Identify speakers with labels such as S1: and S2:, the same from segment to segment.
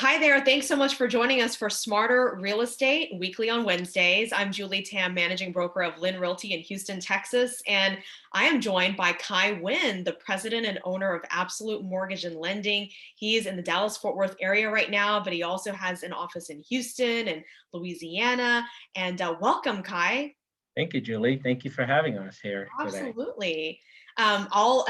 S1: Hi there. Thanks so much for joining us for Smarter Real Estate weekly on Wednesdays. I'm Julie Tam, managing broker of LYN REALTY in Houston, Texas, and I am joined by Khai Nguyen, the president and owner of Absolute Mortgage and Lending. He is in the Dallas-Fort Worth area right now, but he also has an office in Houston and Louisiana. And welcome, Khai.
S2: Thank you, Julie. Thank you for having us here today.
S1: Absolutely. I'll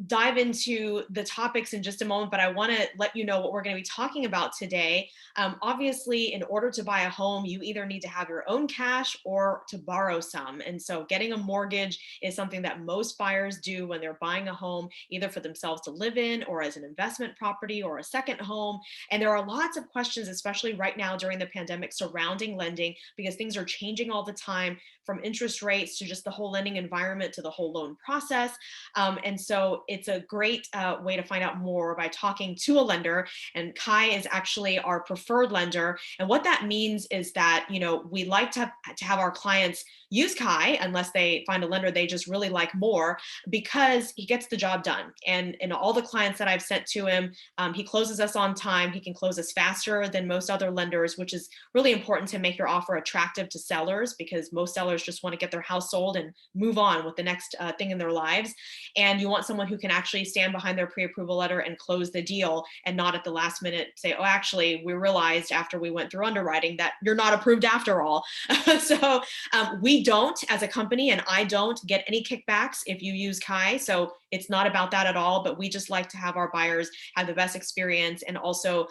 S1: dive into the topics in just a moment, but I want to let you know what we're going to be talking about today. Obviously, in order to buy a home, you either need to have your own cash or to borrow some. And so getting a mortgage is something that most buyers do when they're buying a home, either for themselves to live in or as an investment property or a second home. And there are lots of questions, especially right now during the pandemic, surrounding lending because things are changing all the time, from interest rates to just the whole lending environment to the whole loan process. And so it's a great way to find out more by talking to a lender. And Khai is actually our preferred lender. And what that means is that, we like to have our clients use Khai unless they find a lender they just really like more, because he gets the job done. And all the clients that I've sent to him, he closes us on time. He can close us faster than most other lenders, which is really important to make your offer attractive to sellers, because most sellers just want to get their house sold and move on with the next thing in their lives. And you want someone who can actually stand behind their pre-approval letter and close the deal, and not at the last minute say, oh, actually, we realized after we went through underwriting that you're not approved after all. So we don't, as a company, and I don't get any kickbacks if you use Khai. So it's not about that at all, but we just like to have our buyers have the best experience. And also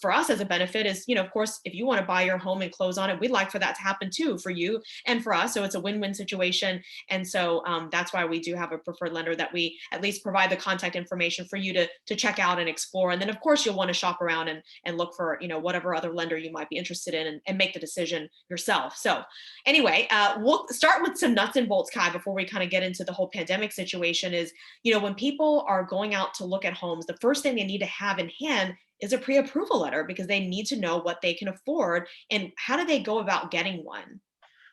S1: for us as a benefit is, of course, if you want to buy your home and close on it, we'd like for that to happen too, for you and for us. So it's a win-win situation. And so that's why we do have a preferred lender, that we at least provide the contact information for you to check out and explore. And then of course you'll want to shop around and look for, whatever other lender you might be interested in, and make the decision yourself. So anyway, we'll start with some nuts and bolts, Khai, before we kind of get into the whole pandemic situation. Is, when people are going out to look at homes, the first thing they need to have in hand is a pre-approval letter, because they need to know what they can afford. And how do they go about getting one?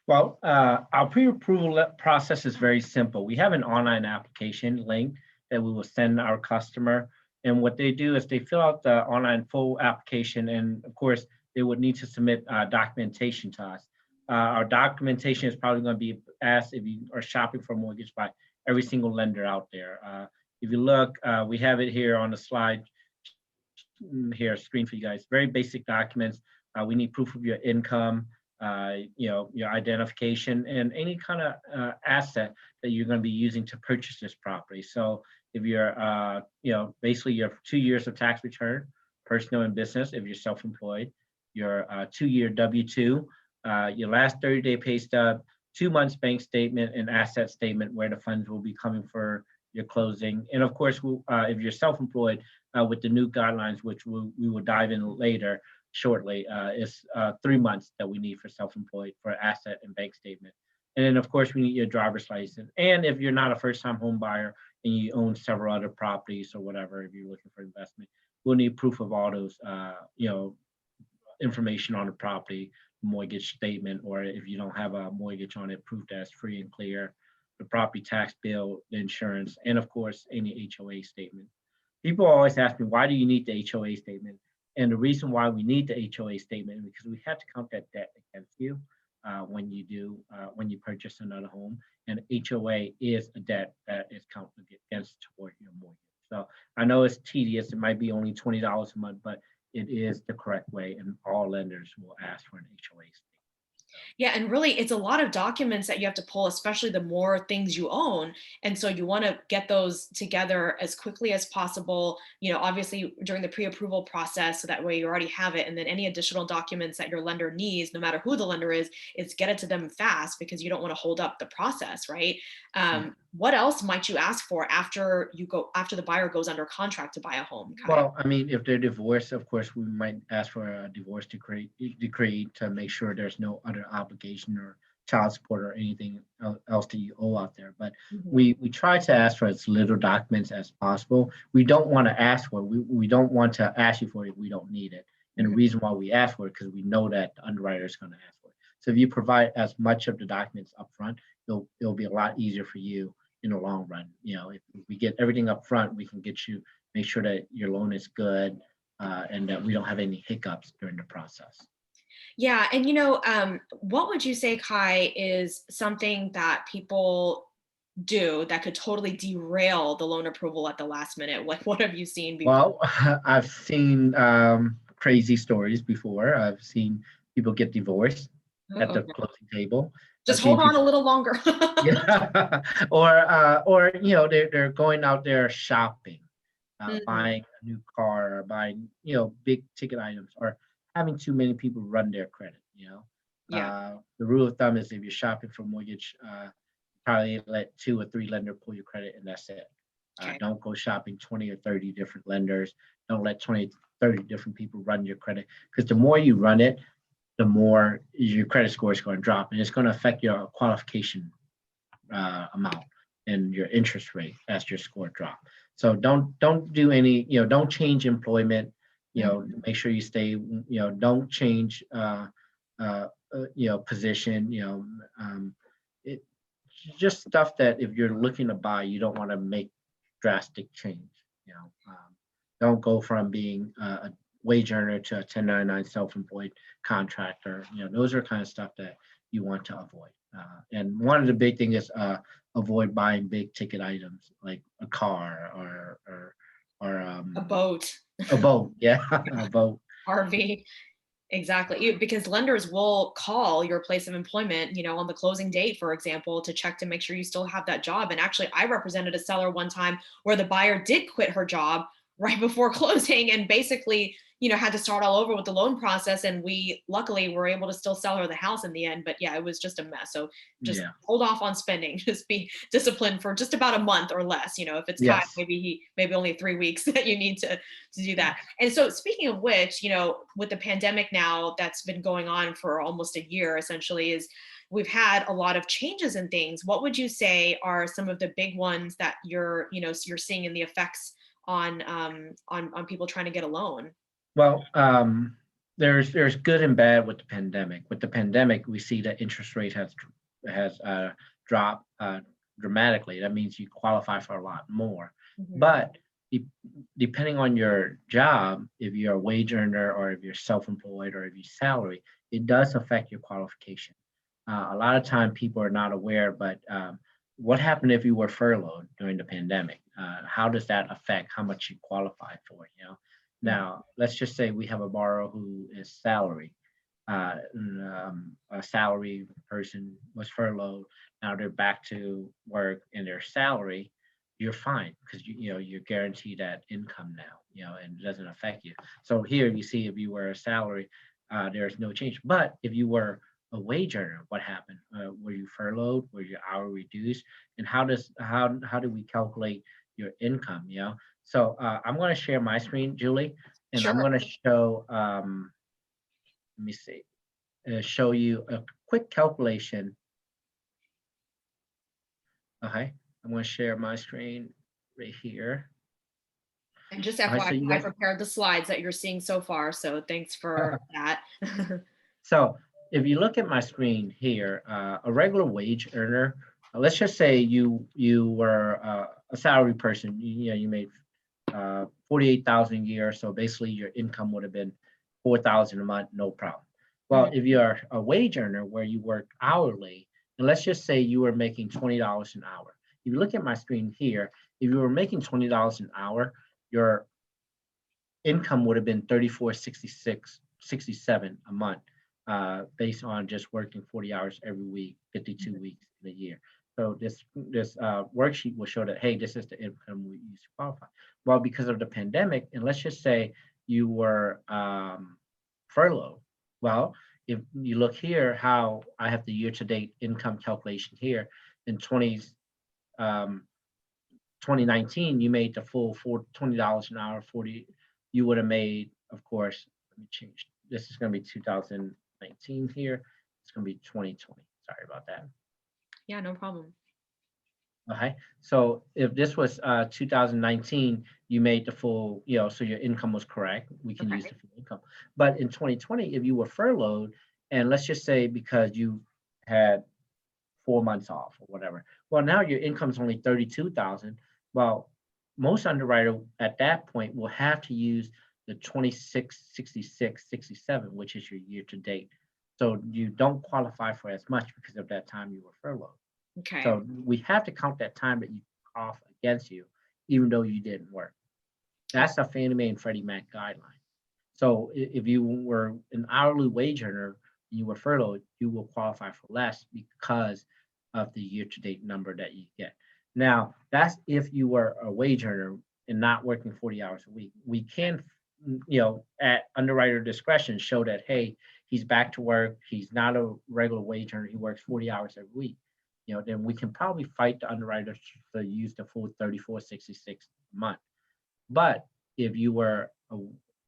S2: Well, our pre-approval process is very simple. We have an online application link that we will send our customer. And what they do is they fill out the online full application. And of course, they would need to submit documentation to us. Our documentation is probably going to be asked if you are shopping for a mortgage by every single lender out there. If you look, we have it here on the slide here, screen for you guys. Very basic documents. We need proof of your income, your identification, and any kind of asset that you're going to be using to purchase this property. So if you're, basically your 2 years of tax return, personal and business, if you're self-employed, your 2-year W-2, your last 30-day pay stub, 2 months bank statement and asset statement where the funds will be coming for your closing. And of course, if you're self-employed, with the new guidelines, which we will dive in later shortly, is 3 months that we need for self-employed for asset and bank statement. And then of course, we need your driver's license. And if you're not a first-time home buyer and you own several other properties or whatever, if you're looking for investment, we'll need proof of all those, information on the property, mortgage statement, or if you don't have a mortgage on it, proof that's free and clear, the property tax bill, the insurance, and of course, any HOA statement. People always ask me, why do you need the HOA statement? And the reason why we need the HOA statement is because we have to count that debt against you when you purchase another home. And HOA is a debt that is counted against toward your mortgage. So I know it's tedious. It might be only $20 a month, but it is the correct way, and all lenders will ask for an HOA statement.
S1: Yeah, and really, it's a lot of documents that you have to pull, especially the more things you own. And so you want to get those together as quickly as possible, obviously during the pre-approval process, so that way you already have it. And then any additional documents that your lender needs, no matter who the lender is get it to them fast, because you don't want to hold up the process, right? What else might you ask for after the buyer goes under contract to buy a home, Khai?
S2: Well, I mean, if they're divorced, of course, we might ask for a divorce decree to make sure there's no other obligation or child support or anything else that you owe out there. But we try to ask for as little documents as possible. We don't want to ask for it. We don't want to ask you for it if we don't need it. And the reason why we ask for it, because we know that the underwriter is going to ask for it. So if you provide as much of the documents up front, it'll be a lot easier for you in the long run. If we get everything up front, we can make sure that your loan is good, and that we don't have any hiccups during the process.
S1: Yeah, and what would you say, Khai, is something that people do that could totally derail the loan approval at the last minute? What have you seen before?
S2: Well, I've seen crazy stories before. I've seen people get divorced at the
S1: Okay.
S2: closing table. I've
S1: Just
S2: seen
S1: hold on a
S2: people,
S1: little longer.
S2: yeah, or they're going out there shopping,
S1: Mhm.
S2: buying a new car, or buying big ticket items, or having too many people run their credit.
S1: Yeah.
S2: The rule of thumb is if you're shopping for mortgage, probably let 2 or 3 lender pull your credit, and that's it.
S1: Okay.
S2: Don't go shopping 20 or 30 different lenders. Don't let 20, 30 different people run your credit, because the more you run it, the more your credit score is going to drop, and it's going to affect your qualification amount and your interest rate as your score drop. So don't do any, don't change employment.
S1: Mhm.
S2: Make sure you stay. Don't change position. It just stuff that if you're looking to buy, you don't want to make drastic change. Don't go from being a wage earner to a 1099 self-employed contractor. Those are kind of stuff that you want to avoid. And one of the big things is avoid buying big ticket items like a car or
S1: A boat,
S2: a boat. Yeah, a boat.
S1: RV. Exactly. Because lenders will call your place of employment, on the closing date, for example, to check to make sure you still have that job. And actually, I represented a seller one time where the buyer did quit her job right before closing and basically, had to start all over with the loan process. And we luckily were able to still sell her the house in the end. But yeah, it was just a mess. So just
S2: Yeah.
S1: hold off on spending. Just be disciplined for just about a month or less. If it's Kai,
S2: Yes.
S1: maybe only 3 weeks that you need to do that.
S2: Yes.
S1: And so, speaking of which, with the pandemic now that's been going on for almost a year, essentially, is we've had a lot of changes in things. What would you say are some of the big ones that you're seeing in the effects on people trying to get a loan?
S2: Well, there's good and bad with the pandemic. With the pandemic, we see that interest rate has dropped dramatically. That means you qualify for a lot more.
S1: Mhm.
S2: But de- depending on your job, if you're a wage earner or if you're self-employed or if you salary, it does affect your qualification. A lot of time people are not aware, but what happened if you were furloughed during the pandemic? How does that affect how much you qualify for?
S1: Mhm.
S2: Now, let's just say we have a borrower who is salary. A salary person was furloughed. Now they're back to work in their salary. You're fine because you're guaranteed that income now. And it doesn't affect you. So here you see if you were a salary, there's no change. But if you were a wage earner, what happened? Were you furloughed? Were your hour reduced? And how do we calculate your income? So I'm going to share my screen, Julie, and I'm
S1: Sure.
S2: going to show. Let me see. Show you a quick calculation. Okay, I'm going to share my screen right here.
S1: And just
S2: Okay,
S1: FYI,
S2: so you
S1: I
S2: got.
S1: prepared the slides that you're seeing so far. So thanks for that.
S2: So if you look at my screen here, a regular wage earner, let's just say you were a salary person. You made 48,000 a year. So basically, your income would have been 4,000 a month, no problem. Well,
S1: Mhm.
S2: if you're a wage earner where you work hourly, and let's just say you were making $20 an hour. If you look at my screen here, if you were making $20 an hour, your income would have been 34.6667 a month, based on just working 40 hours every week, 52 weeks in a year. So this worksheet will show that, hey, this is the income we use to qualify. Well, because of the pandemic, and let's just say you were furloughed. Well, if you look here, how I have the year-to-date income calculation here in um, 2019, you made the full $20 an hour, 40, you would have made, of course, let me change. This is going to be 2019 here. It's going to be 2020. Sorry about that.
S1: Yeah, no problem.
S2: Okay. So if this was 2019, you made the full, so your income was correct. We can use
S1: Okay.
S2: the full income. But in 2020, if you were furloughed, and let's just say because you had 4 months off or whatever. Well, now your income is only 32,000. Well, most underwriter at that point will have to use the 26, 66, 67, which is your year to date. So you don't qualify for as much because of that time you were furloughed.
S1: Okay.
S2: So we have to count that time that you off against you, even though you didn't work.
S1: Oh,
S2: That's a Fannie Mae and Freddie Mac guideline. So if you were an hourly wage earner and you were furloughed, you will qualify for less because of the year-to-date number that you get. Now, that's if you were a wage earner and not working 40 hours a week. We can, at underwriter discretion, show that, hey, he's back to work. He's not a regular wage earner. He works 40 hours every week. Then we can probably fight the underwriter to use the full 34.66 a month. But if you were a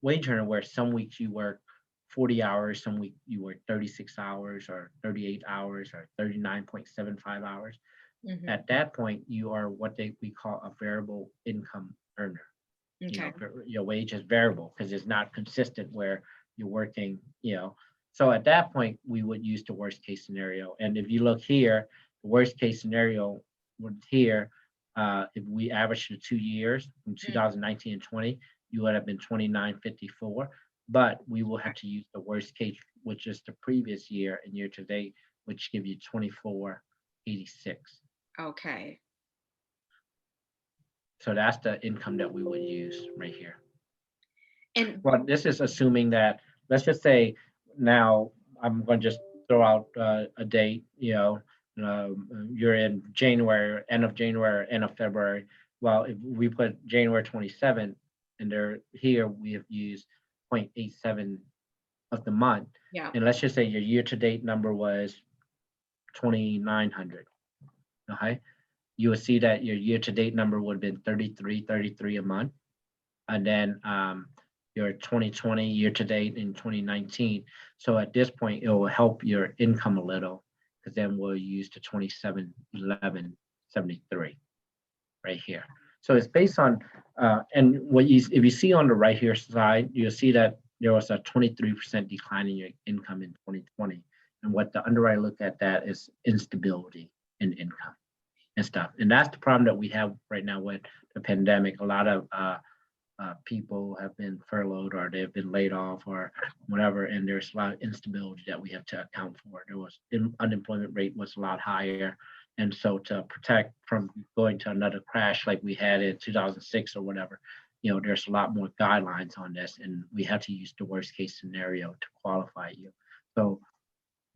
S2: wage earner where some weeks you work 40 hours, some week you work 36 hours or 38 hours or 39.75 hours,
S1: mhm.
S2: at that point you are what we call a variable income earner.
S1: Okay.
S2: Your wage is variable because it's not consistent where you're working, So at that point, we would use the worst case scenario. And if you look here, the worst case scenario would here, if we average the 2 years from
S1: Mm,
S2: 2019 and 20, you would have been 29.54. But we will have to use the worst case, which is the previous year and year to date, which give you 24.86.
S1: okay.
S2: So that's the income that we would use right here.
S1: And
S2: Well, this is assuming that, let's just say now, I'm going to just throw out a date, you're in January, end of January, end of February. Well, if we put January 27th and there here, we have used 0.87 of the month.
S1: yeah.
S2: And let's just say your year to date number was 2,900. Okay. You will see that your year to date number would have been 33 a month. And then your 2020 year to date in 2019. So at this point, it will help your income a little because then we'll use the 271173 right here. So it's based on, and if you see on the right here side, you'll see that there was a 23% decline in your income in 2020. And what the underwriter looked at that is instability in income and stuff. And that's the problem that we have right now with the pandemic. A lot of people have been furloughed or they've been laid off or whatever, and there's a lot of instability that we have to account for. There was unemployment rate was a lot higher, and so to protect from going to another crash like we had in 2006 or whatever, there's a lot more guidelines on this, and we have to use the worst case scenario to qualify you. So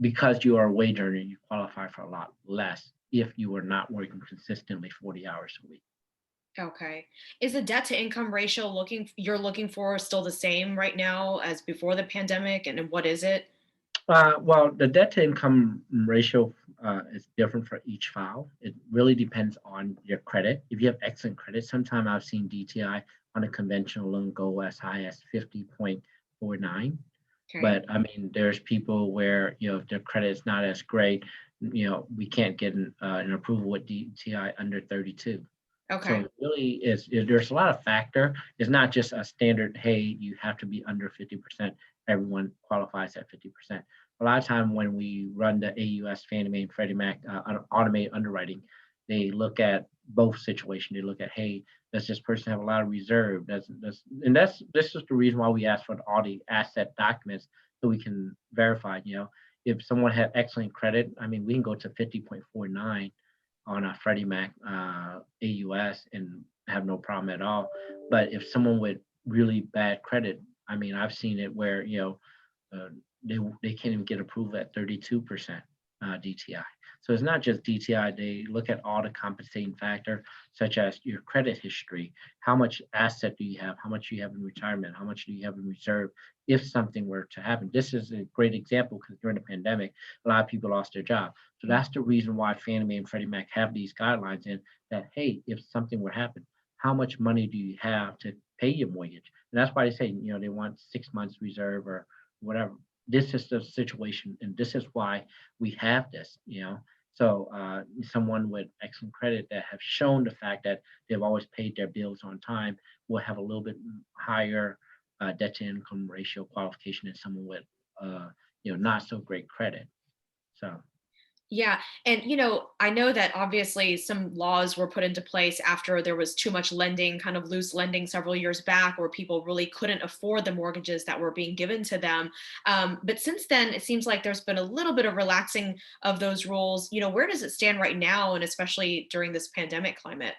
S2: because you are a wage earner, you qualify for a lot less if you are not working consistently 40 hours a week.
S1: Okay. Is the debt to income ratio you're looking for still the same right now as before the pandemic? And what is it?
S2: Well, the debt to income ratio is different for each file. It really depends on your credit. If you have excellent credit, sometimes I've seen DTI on a conventional loan go as high as 50.49.
S1: Okay.
S2: But I mean, there's people where, if their credit is not as great, we can't get an approval with DTI under 32. So
S1: Okay.
S2: it really there's a lot of factor. It's not just a standard, hey, you have to be under 50%. Everyone qualifies at 50%. A lot of time when we run the AUS, Fannie Mae, and Freddie Mac automated underwriting, they look at both situations. They look at, hey, does this person have a lot of reserve? This is the reason why we ask for all the asset documents so we can verify. If someone had excellent credit, I mean, we can go to 50.49 on a Freddie Mac AUS and have no problem at all. But if someone with really bad credit, I mean, I've seen it where uh, they can't even get approval at 32% DTI. So it's not just DTI. They look at all the compensating factor, such as your credit history, how much asset do you have, how much do you have in retirement, how much do you have in reserve if something were to happen. This is a great example because during the pandemic, a lot of people lost their job. So that's the reason why Fannie Mae and Freddie Mac have these guidelines in that, hey, if something were to happen, how much money do you have to pay your mortgage? And that's why they say, they want 6 months reserve or whatever. This is the situation, and this is why we have this. So someone with excellent credit that have shown the fact that they've always paid their bills on time will have a little bit higher debt to income ratio qualification than someone with not so great credit. So
S1: Yeah. And, I know that obviously some laws were put into place after there was too much lending, kind of loose lending several years back, where people really couldn't afford the mortgages that were being given to them. But since then, it seems like there's been a little bit of relaxing of those rules. Where does it stand right now? And especially during this pandemic climate?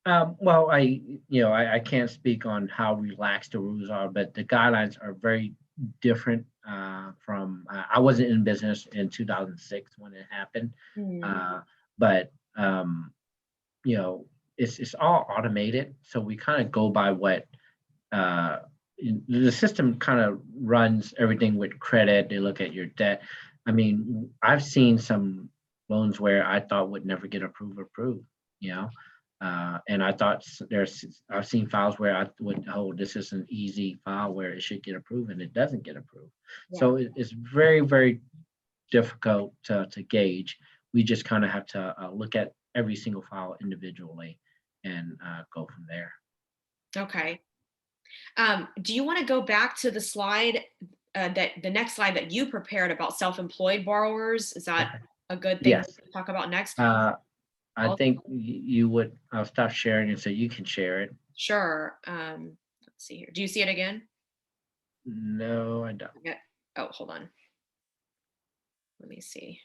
S2: Well, I can't speak on how relaxed the rules are, but the guidelines are very different from. I wasn't in business in 2006 when it happened,
S1: Mm.
S2: uh, but you know, it's all automated, so we kind of go by what uh, the system kind of runs everything with credit. They look at your debt. I mean, I've seen some loans where I thought would never get approved, you know. And I thought I've seen files where I would, oh, this is an easy file where it should get approved and it doesn't get approved.
S1: Yeah.
S2: So it's very, very difficult to gauge. We just kind of have to look at every single file individually and go from there.
S1: Okay. Do you want to go back to the slide that the next slide that you prepared about self-employed borrowers? Is that
S2: Okay.
S1: a good thing
S2: Yes.
S1: to talk about next?
S2: Uh, I
S1: I'll,
S2: think you would. I'll stop sharing it so you can share it.
S1: sure. Let's see here. Do you see it again?
S2: No, I don't.
S1: Yeah. Oh, hold on. Let me see.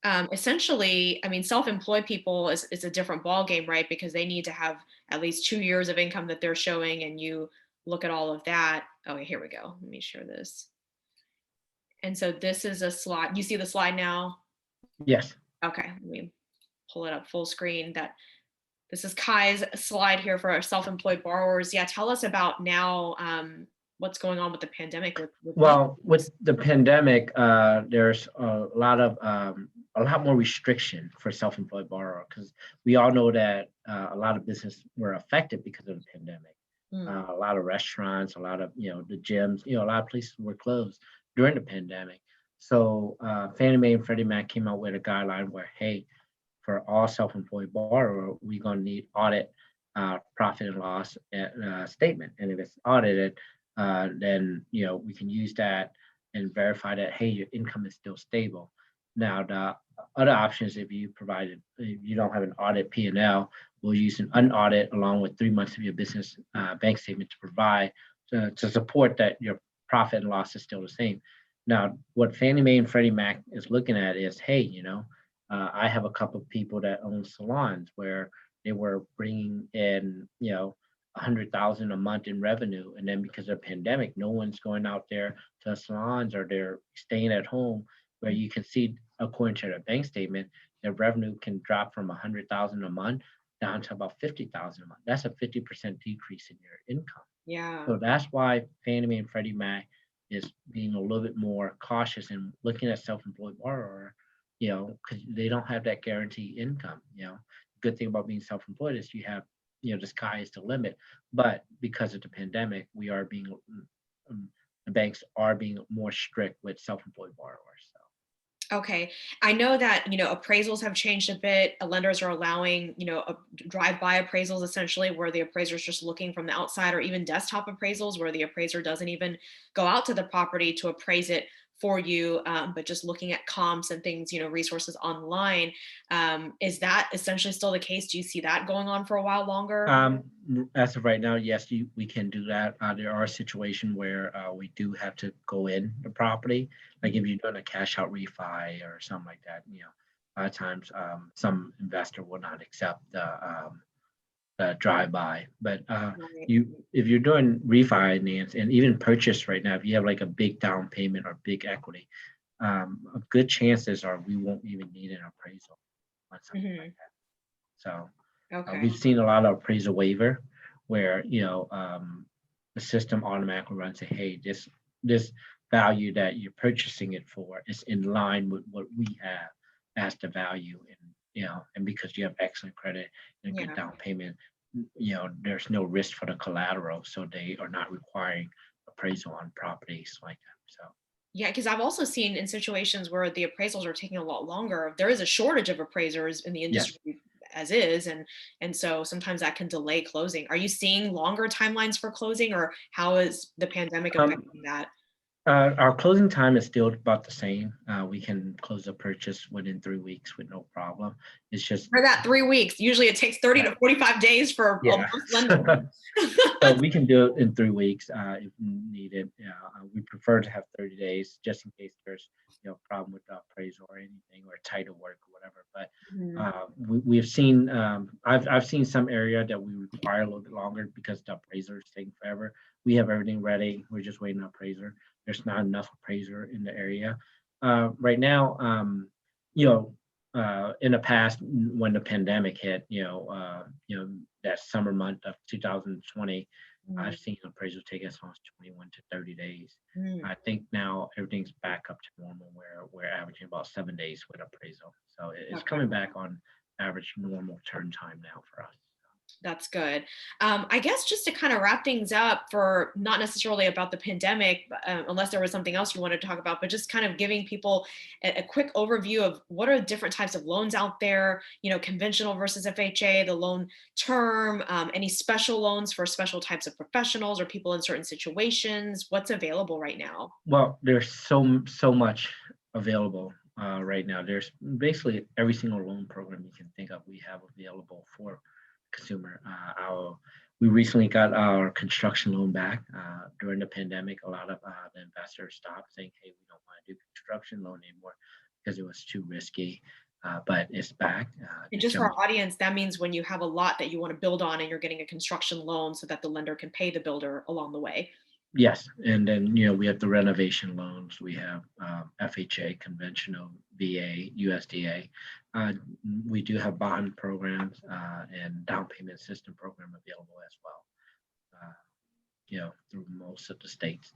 S1: Essentially, I mean, self-employed people is a different ball game, right? Because they need to have at least 2 years of income that they're showing, and you look at all of that. Oh, here we go. Let me share this. And so this is a slide. You see the slide now?
S2: Yes.
S1: Okay, let me pull it up full screen. That this is Kai's slide here for our self-employed borrowers. Yeah, tell us about now what's going on with the pandemic with
S2: Well, with
S1: leases.
S2: the pandemic, there's a lot more restriction for self-employed borrower because we all know that a lot of business were affected because of the pandemic.
S1: Mm,
S2: A lot of restaurants, a lot of the gyms, a lot of places were closed during the pandemic. So Fannie Mae and Freddie Mac came out with a guideline where, hey, for all self-employed borrower, we're going to need audit profit and loss statement, and if it's audited, then we can use that and verify that hey, your income is still stable. Now the other options, if you don't have an audit P&L, we'll use an unaudit along with 3 months of your business bank statement to provide to support that your profit and loss is still the same. Now, what Fannie Mae and Freddie Mac is looking at is, hey, I have a couple of people that own salons where they were bringing in, 100,000 a month in revenue, and then because of the pandemic, no one's going out there to salons or they're staying at home. Where
S1: mm,
S2: you can see, according to their bank statement, their revenue can drop from 100,000 a month down to about 50,000 a month. That's a 50% decrease in your income.
S1: yeah.
S2: So that's why Fannie Mae and Freddie Mac is being a little bit more cautious and looking at self-employed borrower, because they don't have that guaranteed income. Good thing about being self-employed is you have, the sky is the limit. But because of the pandemic, um, the banks are being more strict with self-employed borrowers. So.
S1: Okay. I know that, appraisals have changed a bit. Lenders are allowing, drive-by appraisals essentially where the appraiser is just looking from the outside, or even desktop appraisals where the appraiser doesn't even go out to the property to appraise it for you, but just looking at comps and things, resources online. Is that essentially still the case? Do you see that going on for a while longer?
S2: As of right now, yes, we can do that. There are situations where we do have to go in the property, like if you're doing a cash out refi or something like that. A lot of times some investor will not accept the drive-by. But
S1: Right.
S2: if you're doing refinance and even purchase right now, if you have like a big down payment or big equity, a good chances are we won't even need an appraisal on something like
S1: Mhm.
S2: that. So.
S1: Okay.
S2: We've seen a lot of appraisal waiver where, the system automatically runs say, hey, this value that you're purchasing it for is in line with what we have as the value. And because you have excellent credit and a good
S1: Yeah.
S2: down payment, there's no risk for the collateral. So they are not requiring appraisal on properties like that. So
S1: Yeah, because I've also seen in situations where the appraisals are taking a lot longer. There is a shortage of appraisers in the
S2: yes.
S1: industry as is, and so sometimes that can delay closing. Are you seeing longer timelines for closing, or how is the pandemic
S2: Um,
S1: affecting that?
S2: Our closing time is still about the same. We can close the purchase within 3 weeks with no problem. It's just
S1: For that 3 weeks, usually it takes 30 to 45 days for
S2: yeah.
S1: most lenders.
S2: So we can do it in 3 weeks if needed. Yeah, we prefer to have 30 days just in case there's problem with the appraisal or anything or title work or whatever. But
S1: Mhm.
S2: we've seen I've seen some area that we require a little bit longer because the appraiser is taking forever. We have everything ready. We're just waiting on appraiser. There's not enough appraiser in the area right now. You know, in the past when the pandemic hit, that summer month of 2020,
S1: Mm,
S2: I've seen appraisal take as long as 21 to 30 days.
S1: mm,
S2: I think now everything's back up to normal where we're averaging about 7 days with appraisal. So it's
S1: okay.
S2: coming back on average normal turn time now for us.
S1: That's good. I guess just to kind of wrap things up for not necessarily about the pandemic, unless there was something else you wanted to talk about, but just kind of giving people a quick overview of what are different types of loans out there, conventional versus FHA, the loan term, any special loans for special types of professionals or people in certain situations, what's available right now.
S2: Well, there's so much available right now. There's basically every single loan program you can think of we have available for consumer. We recently got our construction loan back during the pandemic. A lot of the investors stopped saying, "Hey, we don't want to do construction loan anymore because it was too risky." But it's back.
S1: And
S2: The
S1: just for
S2: jump
S1: our audience, that means when you have a lot that you want to build on and you're getting a construction loan so that the lender can pay the builder along the way.
S2: Yes, and then we have the renovation loans. We have FHA, conventional, VA, USDA. Uh, we do have bond programs and down payment system program available as well. Uh, through most of the states.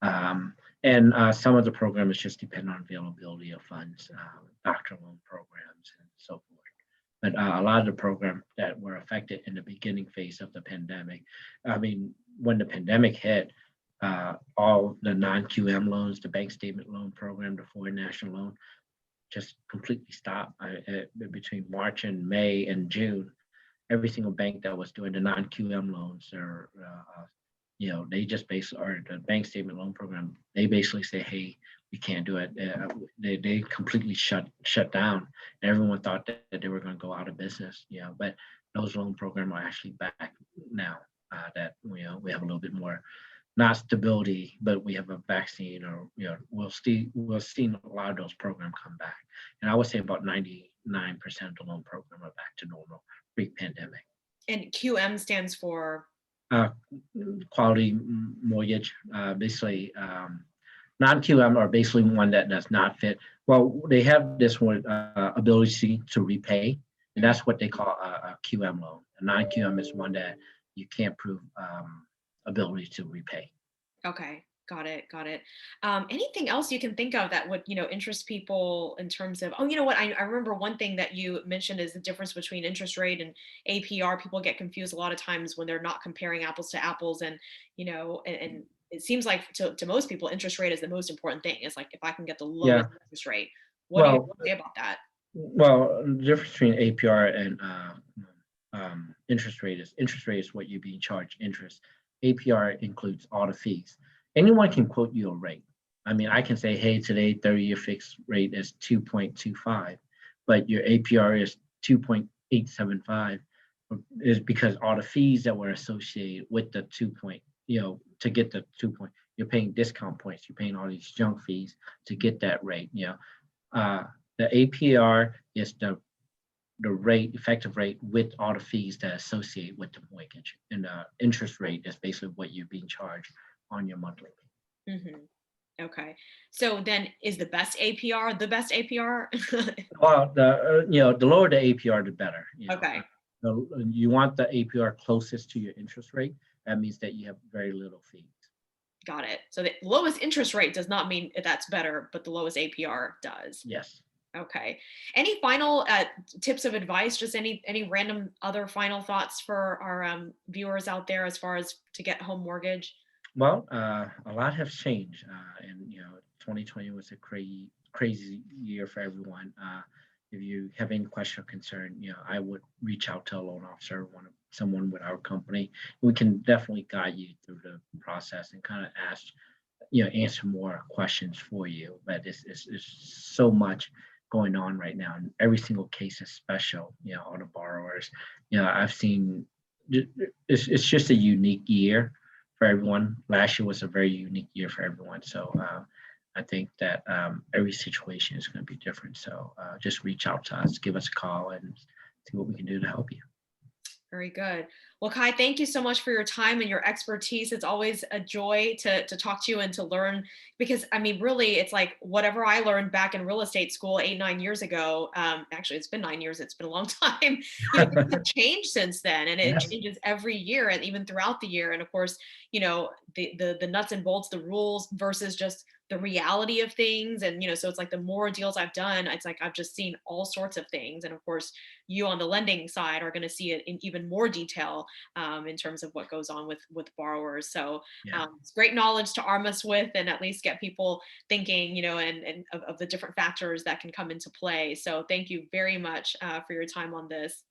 S2: And some of the programs just depend on availability of funds, doctor loan programs, and so forth. But a lot of the programs that were affected in the beginning phase of the pandemic, I mean, when the pandemic hit, all the non-QM loans, the bank statement loan program, the foreign national loan, just completely stopped. Between March and May and June, every single bank that was doing the non-QM loans or they just basically or the bank statement loan program, they basically say, hey, we can't do it. They completely shut down. Everyone thought that they were going to go out of business, but those loan programs are actually back now. That we have a little bit more not stability, but we have a vaccine, or we'll see a lot of those programs come back. And I would say about 99% of the loan program are back to normal pre-pandemic.
S1: And QM stands for.
S2: Uh, Quality mortgage, basically non-QM are basically one that does not fit. Well, they have this one ability to repay, and that's what they call a QM loan. A non-QM is one that you can't prove ability to repay.
S1: Okay, got it, got it. Anything else you can think of that would, interest people in terms of, oh, you know what? I remember one thing that you mentioned is the difference between interest rate and APR. People get confused a lot of times when they're not comparing apples to apples, and and it seems like to most people, interest rate is the most important thing. It's like if I can get the
S2: Yeah.
S1: lowest interest rate, what do you
S2: Well,
S1: say about that?
S2: the difference between APR and interest rate is what you're being charged interest. APR includes all the fees. Anyone can quote you a rate. I mean, I can say, hey, today 30-year fixed rate is 2.25, but your APR is 2.875 is because all the fees that were associated with the 2 point, to get the 2 point, you're paying discount points, you're paying all these junk fees to get that rate. Uh, the APR is the rate, effective rate with all the fees that associate with the mortgage. And the interest rate is basically what you're being charged on your monthly payment.
S1: Hmm. Okay, so then is the best APR the best APR?
S2: Well, the lower the APR, the better.
S1: Okay.
S2: You want the APR closest to your interest rate. That means that you have very little fees.
S1: Got it. So the lowest interest rate does not mean that's better, but the lowest APR does.
S2: Yes.
S1: Okay. Any final tips of advice? Just any random other final thoughts for our viewers out there as far as to get home mortgage?
S2: Well, a lot has changed, and 2020 was a crazy year for everyone. If you have any question or concern, I would reach out to a loan officer, someone with our company. We can definitely guide you through the process and kind of ask, answer more questions for you. But it's so much going on right now, and every single case is special. All the borrowers. I've seen. It's just a unique year for everyone. Last year was a very unique year for everyone. So I think that every situation is going to be different. So just reach out to us, give us a call, and see what we can do to help you.
S1: Very good. Well, Khai, thank you so much for your time and your expertise. It's always a joy to talk to you and to learn, because I mean, really, it's like whatever I learned back in real estate school 8, 9 years ago. Actually, it's been 9 years. It's been a long time. Things have changed since then, and it
S2: Yes.
S1: changes every year and even throughout the year. And of course, the nuts and bolts, the rules versus just the reality of things. And so it's like the more deals I've done, it's like I've just seen all sorts of things. And of course, you on the lending side are going to see it in even more detail, in terms of what goes on with borrowers. So
S2: Yeah.
S1: it's great knowledge to arm us with, and at least get people thinking, and of the different factors that can come into play. So thank you very much for your time on this.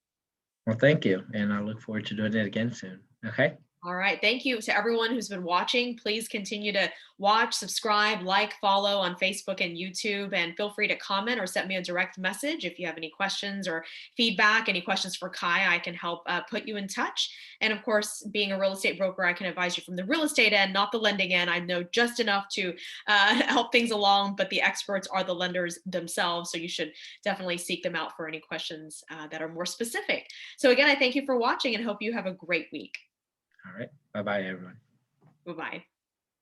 S2: Well, thank you, and I look forward to doing it again soon. Okay.
S1: All right. Thank you to everyone who's been watching. Please continue to watch, subscribe, like, follow on Facebook and YouTube, and feel free to comment or send me a direct message if you have any questions or feedback, any questions for Khai. I can help put you in touch. And of course, being a real estate broker, I can advise you from the real estate end, not the lending end. I know just enough to help things along, but the experts are the lenders themselves. So you should definitely seek them out for any questions that are more specific. So again, I thank you for watching and hope you have a great week.
S2: All right. Bye bye, everyone.
S1: Bye-bye.